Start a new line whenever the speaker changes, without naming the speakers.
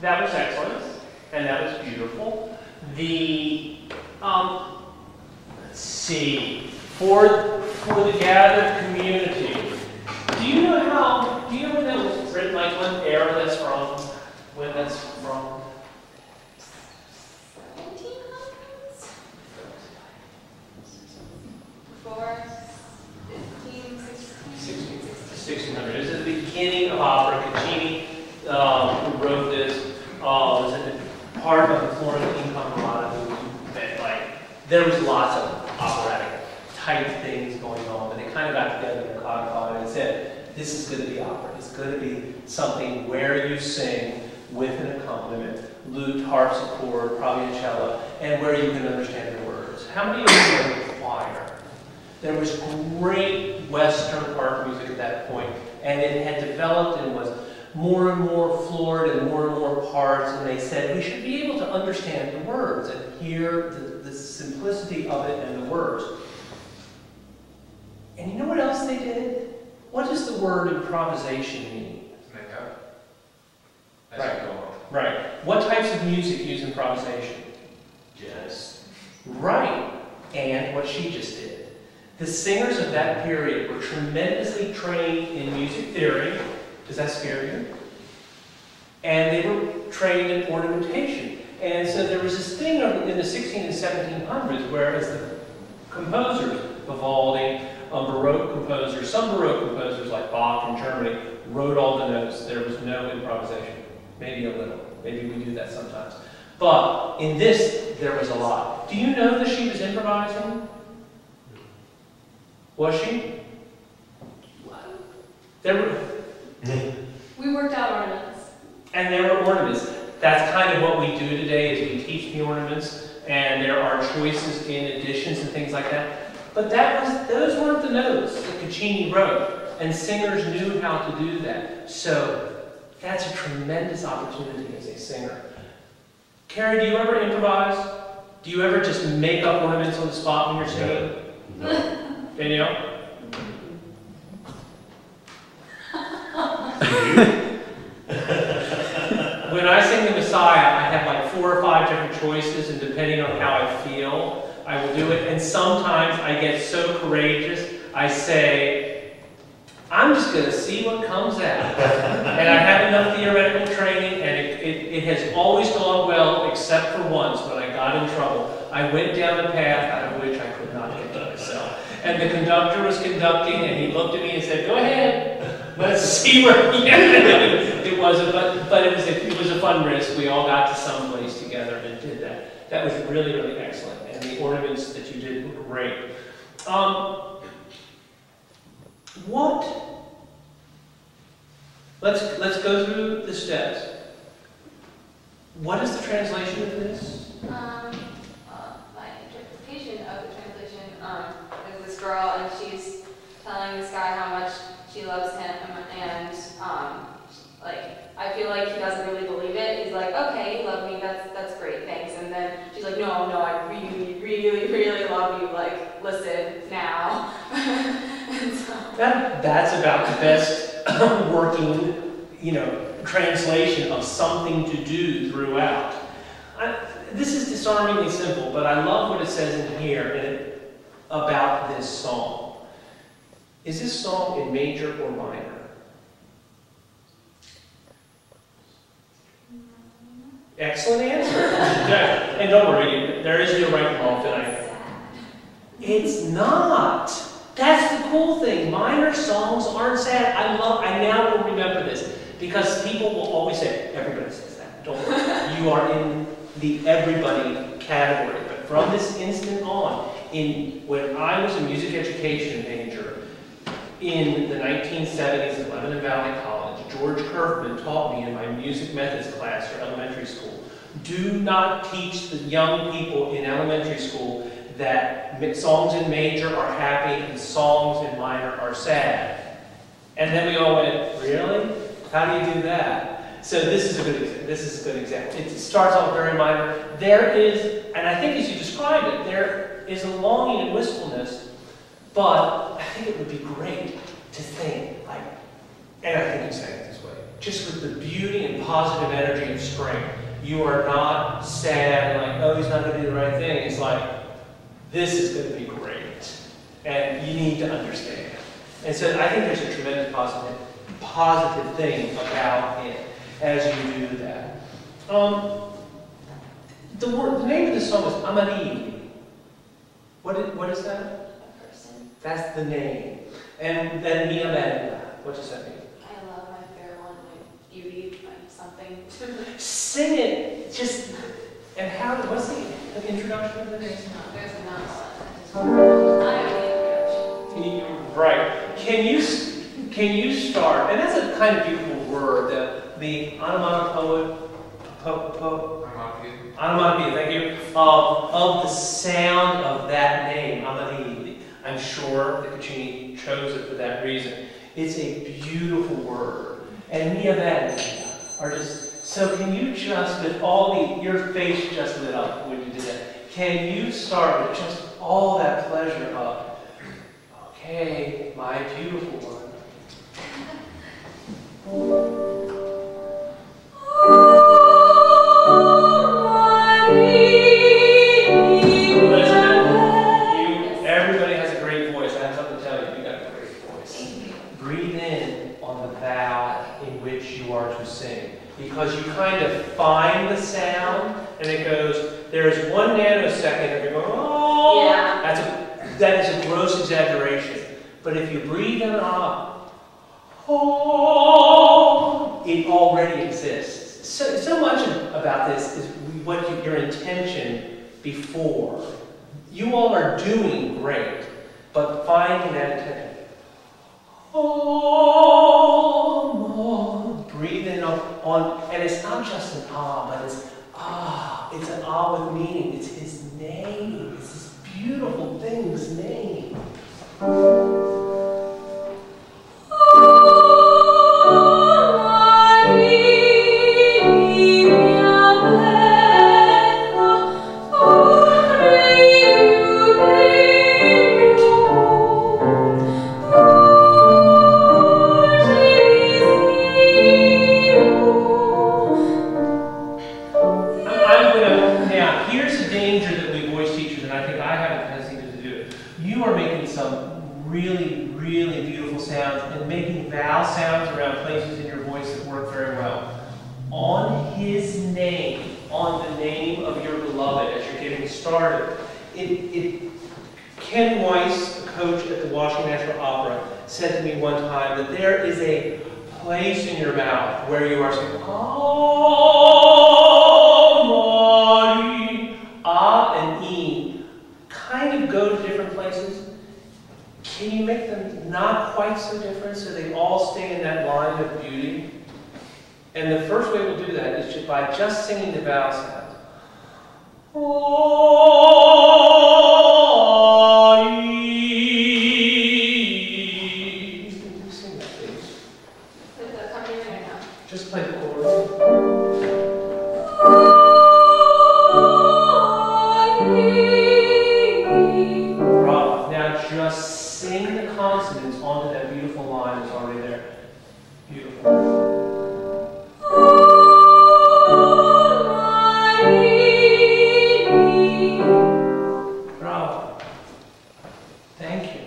That was excellent, and that was beautiful. The, let's see, for the gathered community, do you know when that was written, like what era that's from, when that's from?
1700s? Before
1600. This is the beginning of opera. Caccini, who wrote this, was in part of the Florence Incamerata movement. Like, there was lots of operatic type things going on, but they kind of got together and codified and said, this is going to be opera. It's going to be something where you sing with an accompaniment, lute, harpsichord, probably a cello, and where you can understand the words. How many of you know the choir? There was great Western art music at that point, and it had developed and was more and more floored and more parts, and they said we should be able to understand the words and hear the simplicity of it and the words. And you know what else they did? What does the word improvisation mean?
Make up.
Right. Right. What types of music use improvisation?
Jazz.
Right. And what she just did. The singers of that period were tremendously trained in music theory. Does that scare you? And they were trained in ornamentation. And so there was this thing in the 16 and 1700s, whereas the composers, Vivaldi, Baroque composers, some Baroque composers like Bach in Germany, wrote all the notes. There was no improvisation. Maybe a little. Maybe we do that sometimes. But in this, there was a lot. Do you know that she was improvising? Was she? There were.
We worked out ornaments.
And there were ornaments. That's kind of what we do today, is we teach the ornaments, and there are choices in additions and things like that. But those weren't the notes that Caccini wrote, and singers knew how to do that. So that's a tremendous opportunity as a singer. Carrie, do you ever improvise? Do you ever just make up ornaments on the spot when you're singing?
No.
Danielle? When I sing the Messiah, I have like 4 or 5 different choices, and depending on how I feel, I will do it. And sometimes I get so courageous, I say, I'm just going to see what comes out. And I have enough theoretical training, and it has always gone well, except for once when I got in trouble. I went down a path out of which I could not get to myself. And the conductor was conducting, and he looked at me and said, "Go ahead, let's see where." It wasn't, but it was a fun risk. We all got to some place together and did that. That was really, really excellent, and the ornaments that you did were great. Let's go through the steps. What is the translation of this?
My interpretation of the translation is this girl, and she's telling this guy how much she loves him, and I feel like he doesn't really believe it. He's like, okay, you love me, that's great, thanks. And then she's like, no, I really, really, really love you. Like, listen now. And so,
That's about the best working, translation of something to do throughout. This is disarmingly simple, but I love what it says in here about this song. Is this song in major or minor? Excellent answer. And don't worry, there is no right and wrong tonight. It's not. That's the cool thing. Minor songs aren't sad. I now will remember this, because people will always say, everybody says that. Don't worry. You are in the everybody category. But from this instant on, when I was a music education major in the 1970s at Lebanon Valley College, George Kerfman taught me in my music methods class for elementary school, do not teach the young people in elementary school that songs in major are happy and songs in minor are sad. And then we all went, really? How do you do that? So this is a good example. It starts off very minor. There is, and I think as you described it, there is a longing and wistfulness, but I think it would be great to think, and I think you say it this way, just with the beauty and positive energy of spring. You are not sad and like, oh, he's not going to do the right thing. It's like, this is going to be great. And you need to understand. And so I think there's a tremendous positive thing about it as you do that. The name of the song is Amarilli. What is that?
A person.
That's the name. And then Mi Amarilli. What does that mean?
I love my fair one, my beauty, my something.
Sing it. Just, and how, what's the introduction of the name?
There's a mouse. I have the introduction.
Right. Can you start, and that's a kind of beautiful word, the onomatopoeia, onomatopoeia, thank you, of the sound of that name, Amarilli. I'm sure that Caccini chose it for that reason. It's a beautiful word. And Mi Amarilli are just, so can you just, with all your face just lit up when you did that, can you start with just all that pleasure of, okay, my beautiful one. Everybody has a great voice. I have something to tell you. You got a great voice. Breathe in on the vowel in which you are to sing. Because you kind of find the sound, and it goes, there's 1 nanosecond of you going, oh,
yeah.
That is a gross exaggeration. But if you breathe in and out, oh, it already exists. So much about this is your intention before. You all are doing great, but finding that intention. Oh, breathe in on, and it's not just an but it's it's an with meaning. It's his name. It's this beautiful thing's name. Here's a danger that we voice teachers, and I think I have a tendency to do it. You are making some really, really beautiful sounds and making vowel sounds around places in your voice that work very well. On his name, on the name of your beloved, as you're getting started. Ken Weiss, a coach at the Washington National Opera, said to me one time that there is a place in your mouth where you are saying, and E kind of go to different places. Can you make them not quite so different so they all stay in that line of beauty? And the first way we'll do that is just by just singing the vowel sounds. Can you sing that, please?
With the accompaniment right now.
Just play the chord. Just sing the consonants onto that beautiful line that's already there. Beautiful. Bravo. Thank you.